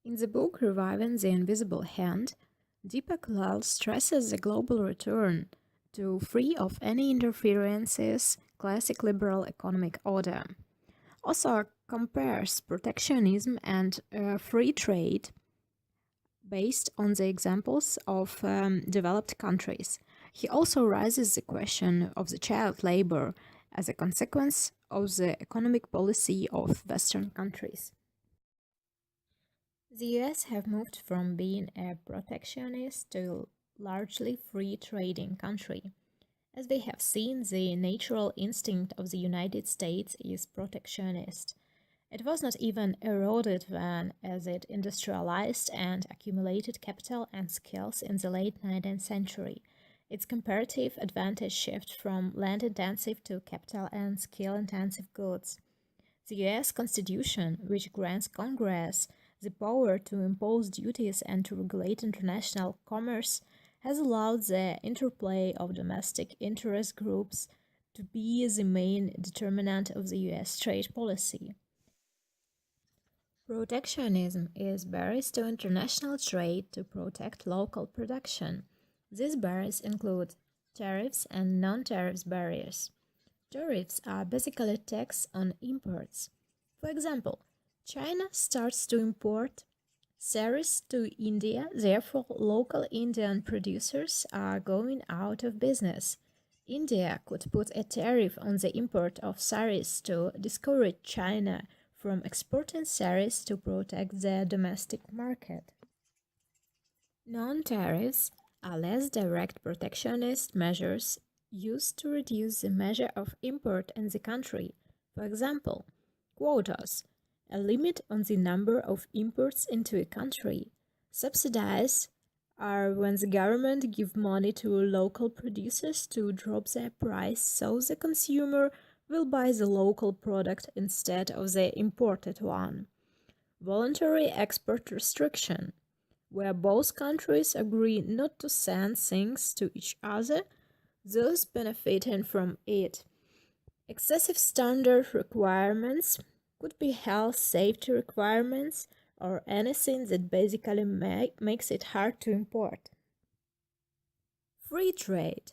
In the book Reviving the Invisible Hand, Deepak stresses the global return to free of any interferences classic liberal economic order. Also compares protectionism and free trade based on the examples of developed countries. He also raises the question of the child labor as a consequence of the economic policy of Western countries. The US have moved from being a protectionist to largely free trading country. As we have seen, the natural instinct of the United States is protectionist. It was not even eroded when, as it industrialized and accumulated capital and skills in the late 19th century. Its comparative advantage shifted from land-intensive to capital and skill-intensive goods. The US Constitution, which grants Congress the power to impose duties and to regulate international commerce, has allowed the interplay of domestic interest groups to be the main determinant of the US trade policy. Protectionism is barriers to international trade to protect local production. These barriers include tariffs and non-tariff barriers. Tariffs are basically tax on imports. For example, China starts to import cereals to India, therefore local Indian producers are going out of business. India could put a tariff on the import of saris to discourage China from exporting saris to protect their domestic market. Non-tariffs are less direct protectionist measures used to reduce the measure of import in the country. For example, quotas, a limit on the number of imports into a country. Subsidies are when the government gives money to local producers to drop their price so the consumer will buy the local product instead of the imported one. Voluntary export restriction, where both countries agree not to send things to each other, thus benefiting from it. Excessive standard requirements could be health safety requirements or anything that basically makes it hard to import. Free trade.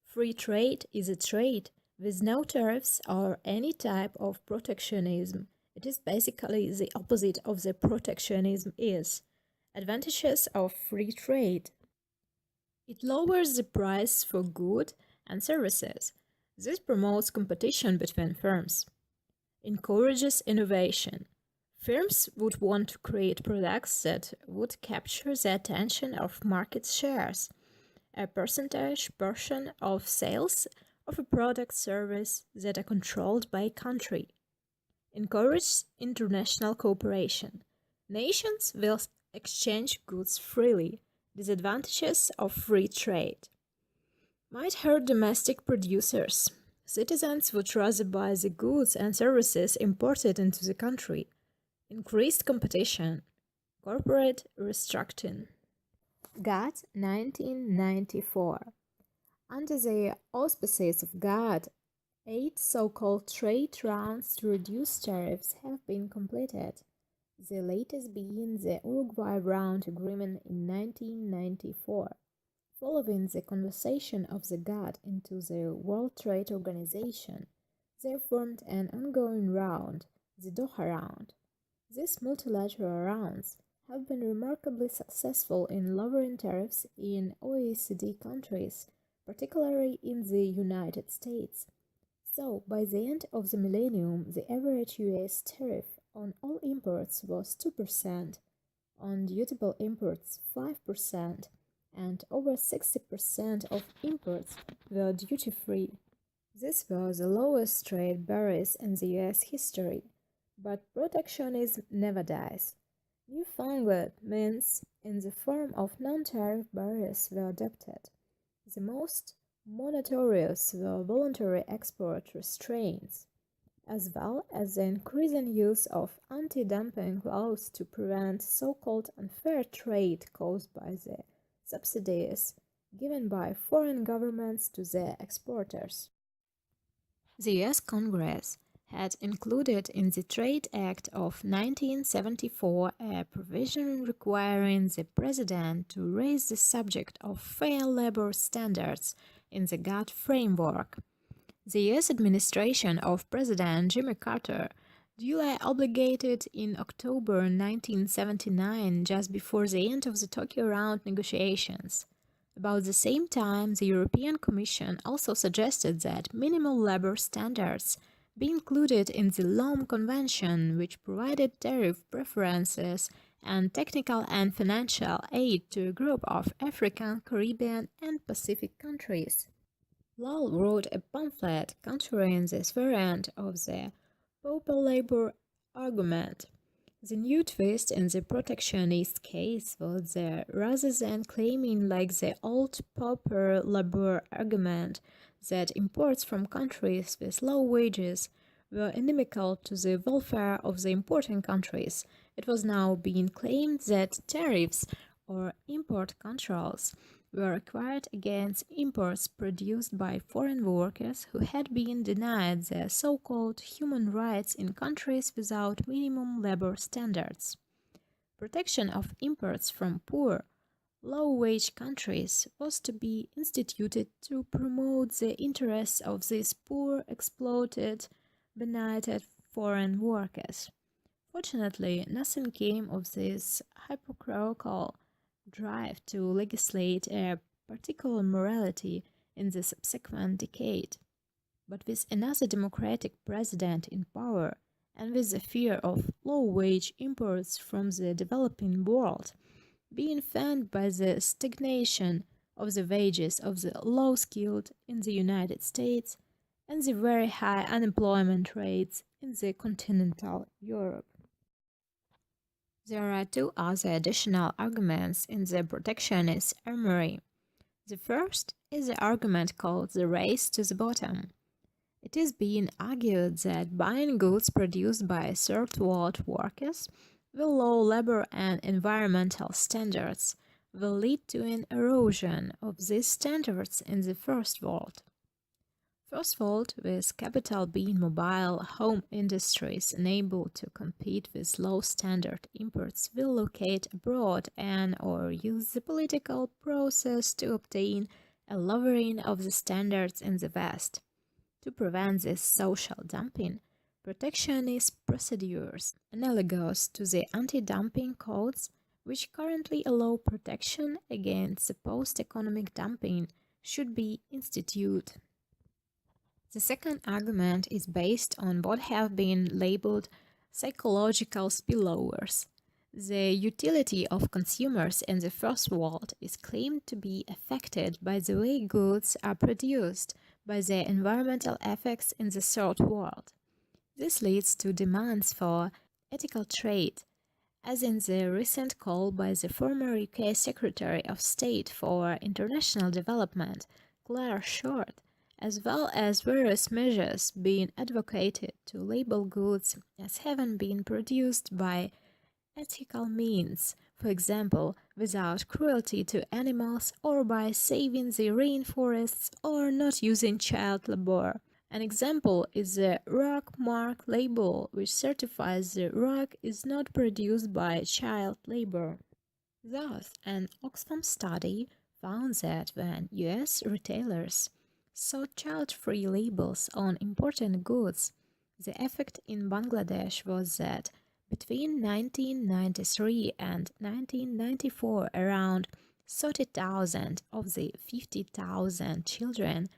Free trade is a trade with no tariffs or any type of protectionism. It is basically the opposite of the protectionism is. Advantages of free trade. It lowers the price for goods and services. This promotes competition between firms. Encourages innovation. Firms would want to create products that would capture the attention of market shares, a percentage portion of sales of a product service that are controlled by a country. Encourages international cooperation. Nations will exchange goods freely. Disadvantages of free trade. Might hurt domestic producers. Citizens would rather buy the goods and services imported into the country. Increased competition. Corporate restructuring. GATT 1994. Under the auspices of GATT, 8 so-called trade rounds to reduce tariffs have been completed, the latest being the Uruguay Round Agreement in 1994. Following the conversion of the GATT into the World Trade Organization, they formed an ongoing round, the Doha Round. These multilateral rounds have been remarkably successful in lowering tariffs in OECD countries, particularly in the United States. So, by the end of the millennium, the average US tariff on all imports was 2%, on dutiable imports 5%, and over 60% of imports were duty-free. This was the lowest trade barriers in the US history, but protectionism never dies. Newfangled means in the form of non-tariff barriers were adopted. The most notorious were voluntary export restraints, as well as the increasing use of anti-dumping laws to prevent so-called unfair trade caused by the subsidies given by foreign governments to their exporters. The US Congress had included in the Trade Act of 1974 a provision requiring the President to raise the subject of fair labor standards in the GATT framework. The U.S. administration of President Jimmy Carter duly obligated in October 1979, just before the end of the Tokyo Round negotiations. About the same time, the European Commission also suggested that minimal labor standards be included in the Lomme Convention, which provided tariff preferences and technical and financial aid to a group of African, Caribbean, and Pacific countries. Lowell wrote a pamphlet countering this variant of the pauper labor argument. The new twist in the protectionist case was that rather than claiming, like the old pauper labor argument, that imports from countries with low wages were inimical to the welfare of the importing countries, it was now being claimed that tariffs or import controls were required against imports produced by foreign workers who had been denied their so-called human rights in countries without minimum labor standards. Protection of imports from poor, low-wage countries was to be instituted to promote the interests of these poor, exploited, benighted foreign workers. Fortunately, nothing came of this hypocritical drive to legislate a particular morality in the subsequent decade. But with another democratic president in power, and with the fear of low-wage imports from the developing world being fanned by the stagnation of the wages of the low-skilled in the United States and the very high unemployment rates in the continental Europe. There are two other additional arguments in the protectionist armory. The first is the argument called the race to the bottom. It is being argued that buying goods produced by third world workers with low labor and environmental standards will lead to an erosion of these standards in the first world. First world, with capital being mobile, home industries unable to compete with low-standard imports will locate abroad and or use the political process to obtain a lowering of the standards in the West. To prevent this social dumping, protectionist procedures analogous to the anti-dumping codes, which currently allow protection against supposed economic dumping, should be instituted. The second argument is based on what have been labeled psychological spillovers. The utility of consumers in the first world is claimed to be affected by the way goods are produced, by their environmental effects in the third world. This leads to demands for ethical trade, as in the recent call by the former UK Secretary of State for International Development, Claire Short, as well as various measures being advocated to label goods as having been produced by ethical means, for example, without cruelty to animals or by saving the rainforests or not using child labor. An example is the rug mark label, which certifies the rug is not produced by child labor. Thus, an Oxfam study found that when US retailers sought child-free labels on imported goods, the effect in Bangladesh was that between 1993 and 1994, around 30,000 of the 50,000 children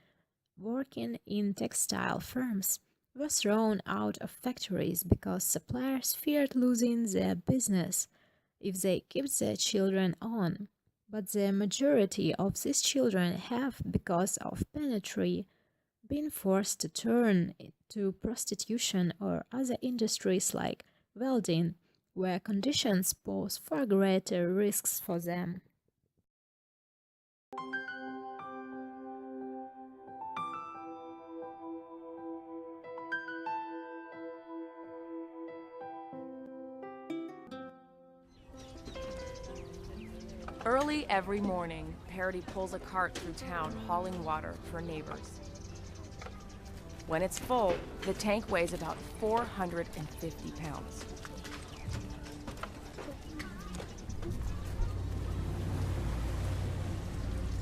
working in textile firms were thrown out of factories because suppliers feared losing their business if they kept their children on. But the majority of these children have, because of penury, been forced to turn to prostitution or other industries like welding, where conditions pose far greater risks for them. Early every morning, Parody pulls a cart through town hauling water for neighbors. When it's full, the tank weighs about 450 pounds.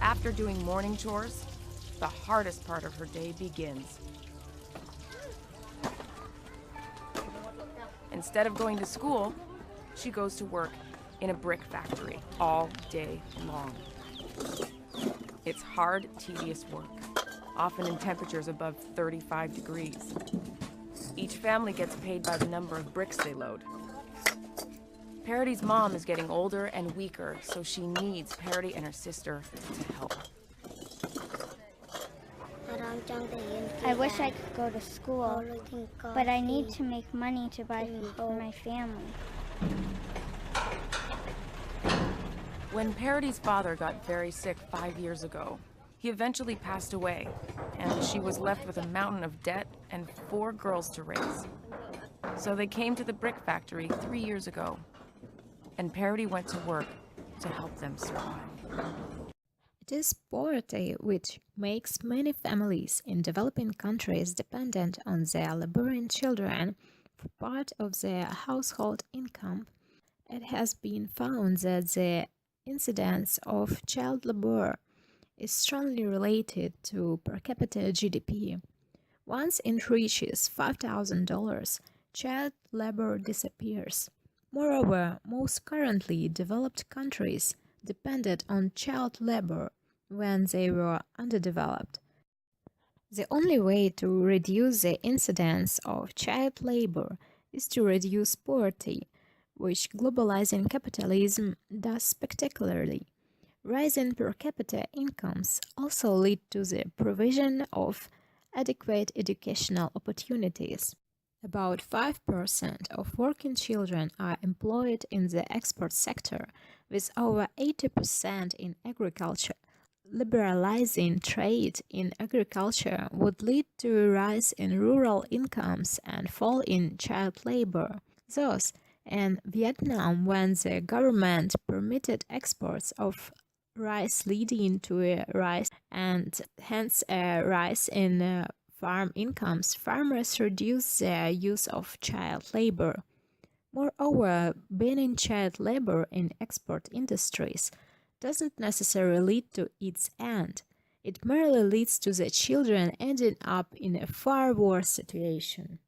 After doing morning chores, the hardest part of her day begins. Instead of going to school, she goes to work in a brick factory all day long. It's hard, tedious work, often in temperatures above 35 degrees. Each family gets paid by the number of bricks they load. Parity's mom is getting older and weaker, so she needs Parity and her sister to help. I wish I could go to school, but I need to make money to buy food for my family. When Parity's father got very sick 5 years ago, he eventually passed away, and she was left with a mountain of debt and 4 girls to raise. So they came to the brick factory 3 years ago, and Parity went to work to help them survive. It is poverty which makes many families in developing countries dependent on their laboring children for part of their household income. It has been found that the incidence of child labor is strongly related to per capita GDP. Once it reaches $5,000, child labor disappears. Moreover, most currently developed countries depended on child labor when they were underdeveloped. The only way to reduce the incidence of child labor is to reduce poverty, which globalizing capitalism does spectacularly. Rising per capita incomes also lead to the provision of adequate educational opportunities. About 5% of working children are employed in the export sector, with over 80% in agriculture. Liberalizing trade in agriculture would lead to a rise in rural incomes and fall in child labor. Thus, in Vietnam, when the government permitted exports of rice, leading to a rise and hence a rise in farm incomes, farmers reduce their use of child labor. Moreover, banning child labor in export industries doesn't necessarily lead to its end. It merely leads to the children ending up in a far worse situation.